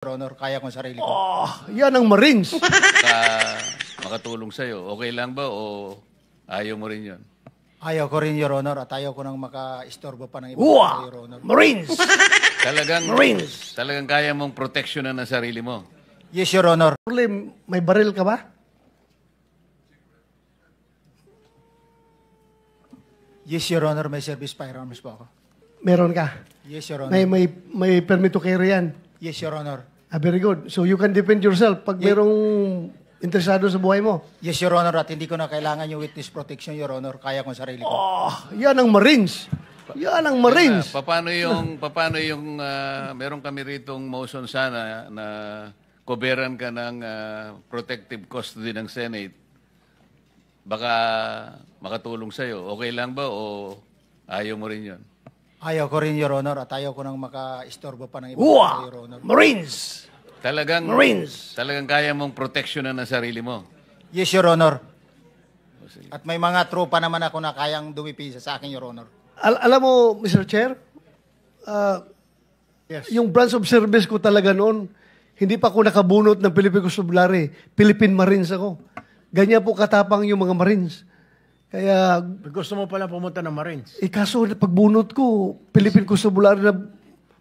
Your Honor, kaya ko sarili ko. Yan ang Marines. Makatulong sa'yo. Okay lang ba o ayaw mo rin yun? Ayaw ko rin, Your Honor, at ayaw ko nang maka-istorbo pa ng iba, Your Honor. Marines! Marines! Talagang kaya mong proteksyonan ang sarili mo. Yes, Your Honor. May baril ka ba? Yes, Your Honor, may service firearms po ako. Meron ka? Yes, Your Honor. May permit to carry yan? Yes, Your Honor. Very good. So you can defend yourself pag merong interesado sa buhay mo? Yes, Your Honor, at hindi ko na kailangan yung witness protection, Your Honor. Kaya ko sarili ko. Yan ang Marines. Yan ang Marines. Paano yung meron kami ritong motion sana na koberan ka ng protective custody ng Senate? Baka makatulong sa'yo. Okay lang ba o ayaw mo rin yun? Ayaw ko rin, Your Honor, at ayaw ko nang maka-istorbo pa ng iba, Your Honor. Marines! Talagang kaya mong proteksyonan ang sarili mo. Yes, Your Honor. At may mga tropa naman ako na kayang dumipisa sa akin, Your Honor. Alam mo, Mr. Chair, yung branch of service ko talaga noon, hindi pa ako nakabunot ng Philippine Constabulary. Philippine Marines ako. Ganyan po katapang yung mga Marines. Kaya... Gusto mo pala pumunta ng Marines? Kaso pagbunot ko, Philippine Constabulary na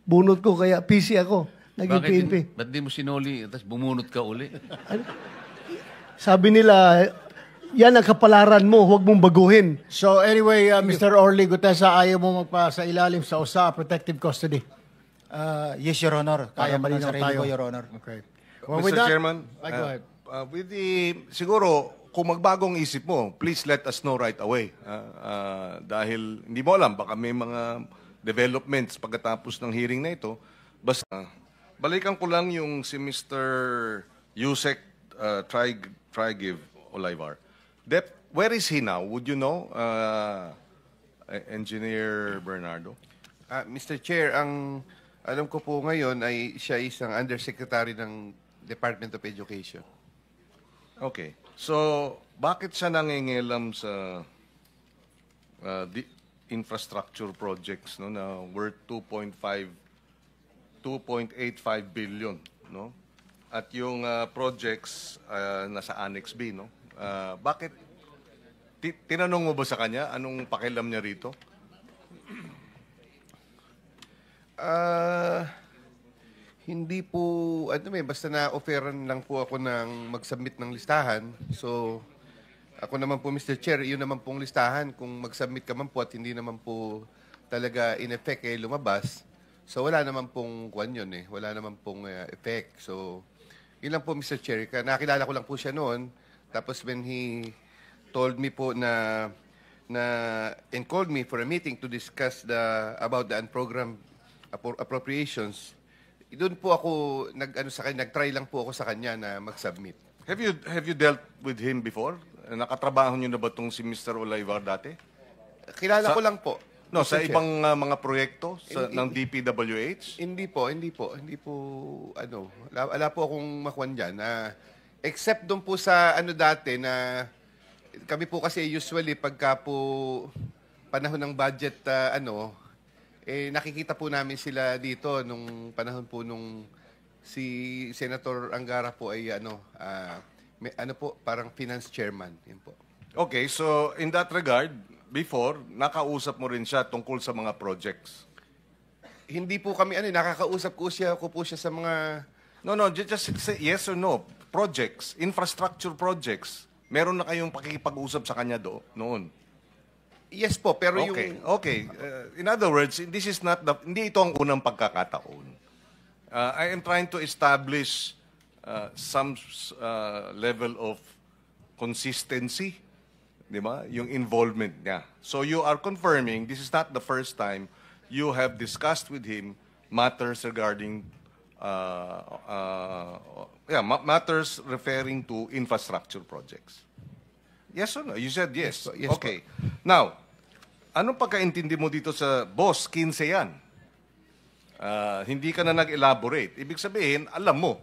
bunot ko, kaya PC ako. Naging PNP. Ba't di mo sinuli, tapos bumunot ka uli? Sabi nila, yan ang kapalaran mo, huwag mong baguhin. So anyway, Mr. Orly Gutesa, ayaw mo magpa sa ilalim sa USA, protective custody. Yes, Your Honor. Kaya ko ng sarili ko, Your Honor. Okay. Well, Mr. Chairman, go ahead. Siguro, kung magbagong isip mo, please let us know right away. Dahil hindi mo alam, baka may mga developments pagkatapos ng hearing na ito. Basta, balikan ko lang yung si Mr. Yusek Trigiv Olivar. Where is he now? Would you know, Engineer Bernardo? Mr. Chair, ang alam ko po ngayon ay siya isang undersecretary ng Department of Education. Okay. So, bakit siya nangingialam sa infrastructure projects na worth 2.85 billion, no? At yung projects nasa Annex B, no? Bakit tinanong mo ba sa kanya anong pakialam niya rito? Hindi po, basta na-offeran lang po ako ng mag-submit ng listahan. So, ako naman po, Mr. Chair, yun naman pong listahan. Kung mag-submit ka man po at hindi naman po talaga in effect lumabas, so wala naman pong kwan yun eh. Wala naman pong effect. So, yun lang po, Mr. Chair. Nakilala ko lang po siya noon. Tapos when he told me po and called me for a meeting to discuss about the unprogrammed appropriations, doon po ako nag-try lang po ako sa kanya na mag-submit. Have you dealt with him before? Nakatrabaho niyo na ba tong si Mr. Olivar dati? Kilala ko lang po. No, sa ibang mga proyekto ng DPWH? Hindi po, wala po akong makuan diyan except doon po sa dati na kami po kasi usually pagka po panahon ng budget nakikita po namin sila dito nung panahon po nung si Senator Angara po ay parang finance chairman. Yan po. Okay, so in that regard, before, nakausap mo rin siya tungkol sa mga projects? Hindi po kami, nakakausap ko po siya sa mga... No, just say yes or no. Projects, infrastructure projects, meron na kayong pakikipag-usap sa kanya noon? Yes po, pero Okay. In other words, this is not hindi ito ang unang pagkakataon. I am trying to establish some level of consistency, di ba? Yung involvement niya. So you are confirming this is not the first time you have discussed with him matters regarding matters referring to infrastructure projects. Yes or no? You said yes. Yes, okay. Now, anong pagkaintindi mo dito sa boss, 15 yan? Hindi ka na nag-elaborate. Ibig sabihin, alam mo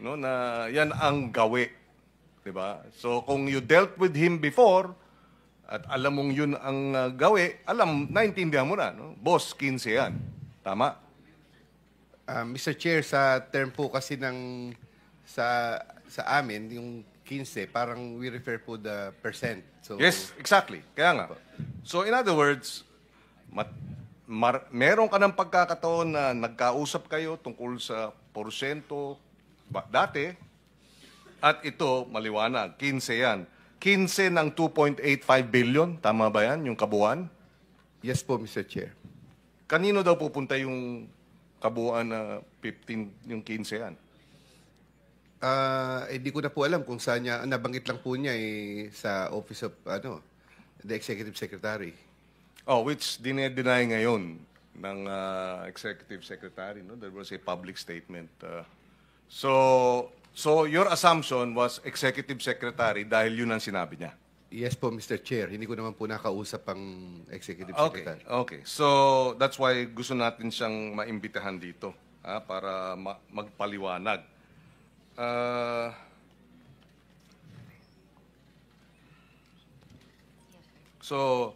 na yan ang gawi. Diba? So, kung you dealt with him before, at alam mong yun ang gawi, naintindihan mo na. No? Boss, 15 yan. Tama? Mr. Chair, sa term po kasi ng sa amin, yung 15, parang we refer po the percent. So, Yes, exactly. Kaya nga. So in other words, meron ka ng pagkakataon na nagkausap kayo tungkol sa porsyento dati, at ito, maliwanag, 15 yan. 15 ng 2.85 billion, tama ba yan, yung kabuuan? Yes po, Mr. Chair. Kanino daw pupunta yung kabuuan na 15, yung 15 yan? Di ko na po alam kung saan niya, nabanggit lang po niya sa Office of, the Executive Secretary. Oh, which dinedeny ngayon ng Executive Secretary. No? There was a public statement. So your assumption was Executive Secretary dahil yun ang sinabi niya? Yes po, Mr. Chair. Hindi ko naman po nakausap ang Executive Okay, Secretary. okay. So that's why gusto natin siyang maimbitahan dito para magpaliwanag. So,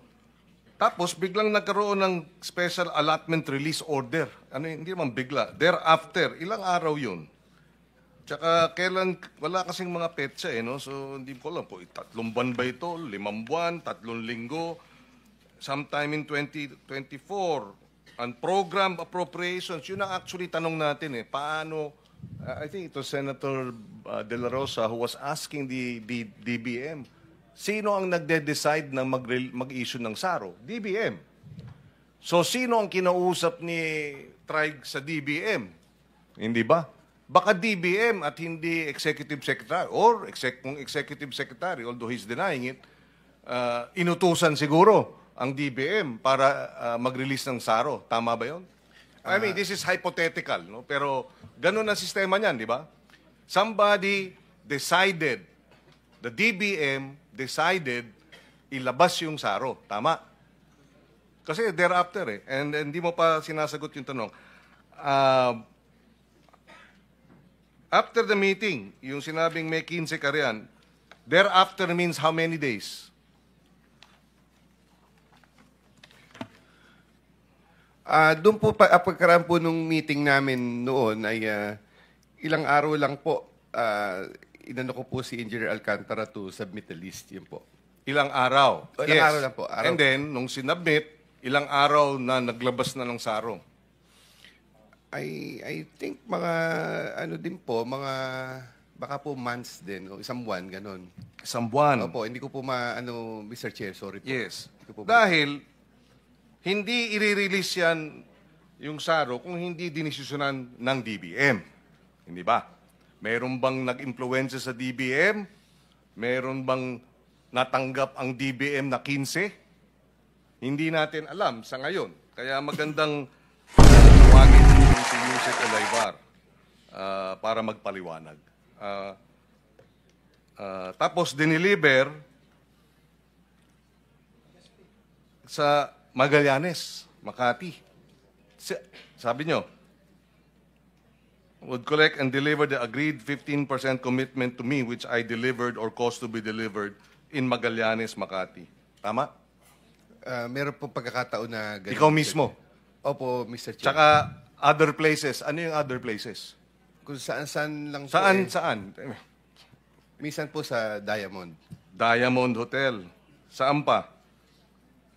tapos biglang nagkaroon ng special allotment release order. Ano yun? Hindi naman bigla. Thereafter, ilang araw yun? Tsaka kailan, wala kasing mga petsa no? So hindi ko alam po, 3 buwan ba ito? 5 buwan? 3 linggo? Sometime in 2024. And program appropriations, yun ang actually tanong natin Paano, I think it was Senator De La Rosa who was asking the DBM, sino ang nagde-decide na mag-issue ng SARO? DBM. So sino ang kinausap ni Trig sa DBM? Hindi ba? Baka DBM at hindi Executive Secretary or kung Executive Secretary, although he's denying it, inutusan siguro ang DBM para mag-release ng SARO. Tama ba yun? I mean, this is hypothetical, no? Pero ganun ang sistema niyan, di ba? Somebody decided, the DBM decided ilabas yung SARO. Tama? Kasi thereafter and hindi mo pa sinasagot yung tanong. After the meeting, yung sinabing may 15 ka riyan, thereafter means how many days? Doon po, pagkaraan po nung meeting namin noon ay ilang araw lang po, inano ko po si Engineer Alcantara to submit the list. Yun po. Ilang araw? Ilang araw lang po. And then, nung sinubmit, ilang araw na naglabas na ng SARO? I think mga ano din po, mga baka po months din o isang buwan ganon. Isang buwan? Opo, hindi ko po Mr. Chair, sorry po. Yes. Hindi ko po Dahil, hindi i-release yan yung SARO kung hindi dinisyonan ng DBM. Hindi ba? Meron bang nag-impluensya sa DBM? Meron bang natanggap ang DBM na 15? Hindi natin alam sa ngayon. Kaya magandang tawagin si Yusek Olaybar para magpaliwanag. Tapos diniliber sa Magallanes, Makati. Sabi nyo, would collect and deliver the agreed 15% commitment to me which I delivered or caused to be delivered in Magallanes, Makati. Tama? Meron pong pagkakataon na ganun. Ikaw mismo? Opo, Mr. Chair. Tsaka other places. Ano yung other places? Kung saan lang po. Saan? Minsan po sa Diamond. Diamond Hotel. Saan pa?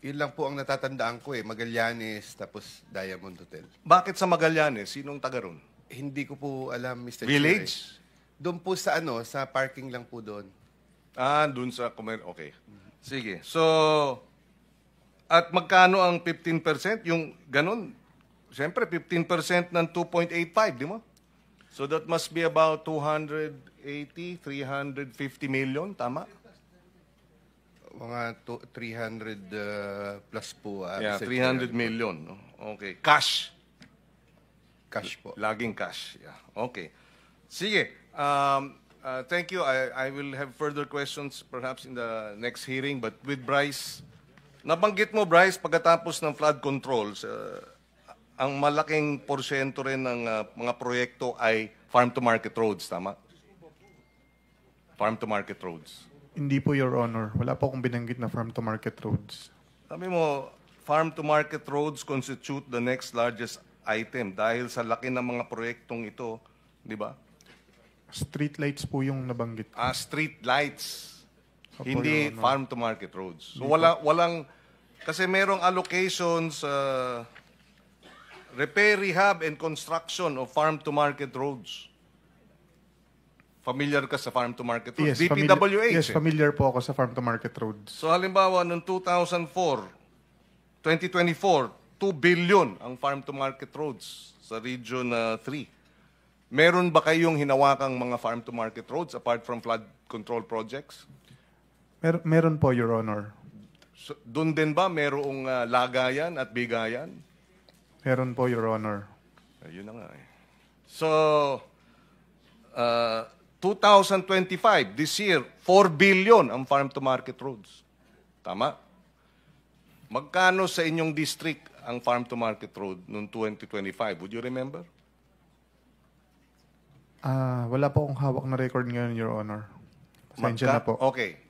Yun lang po ang natatandaan ko Magallanes, tapos Diamond Hotel. Bakit sa Magallanes? Sinong taga ron? Hindi ko po alam, Mr. Village? Chair. Doon po sa sa parking lang po doon. Dun sa... Okay. Sige. So, at magkano ang 15%? Yung ganun, siyempre 15% ng 2.85, di mo? So that must be about 280, 350 million, tama? Mga 300 plus po. Yeah, Mr. 300 Chair. million. No? Okay. Cash. Cash po. Laging cash. Yeah. Okay. Sige. Thank you. I will have further questions perhaps in the next hearing. But with Bryce, nabanggit mo, Bryce, pagkatapos ng flood controls, ang malaking porsyento rin ng mga proyekto ay farm-to-market roads, tama? Farm-to-market roads. Hindi po, Your Honor. Wala po akong binanggit na farm-to-market roads. Sabi mo, farm-to-market roads constitute the next largest item dahil sa laki ng mga proyektong ito, di ba? Street lights po yung nabanggit ko. Street lights, Opo, hindi Your Honor. farm-to-market roads. So walang, kasi merong allocations, repair, rehab, and construction of farm-to-market roads. Familiar ka sa farm-to-market roads? DPWH. Yes, familiar po ako sa farm-to-market roads. So halimbawa, noong 2024, 2 billion ang farm-to-market roads sa Region 3. Meron ba kayong hinawakang mga farm-to-market roads apart from flood control projects? Meron po, Your Honor. So, doon din ba merong lagayan at bigayan? Meron po, Your Honor. Ayun na nga eh. So, 2025, this year, 4 billion ang farm-to-market roads. Tama? Magkano sa inyong district ang farm-to-market road noong 2025? Would you remember? Wala po akong hawak na record ngayon, Your Honor. Pasensya na po. Okay.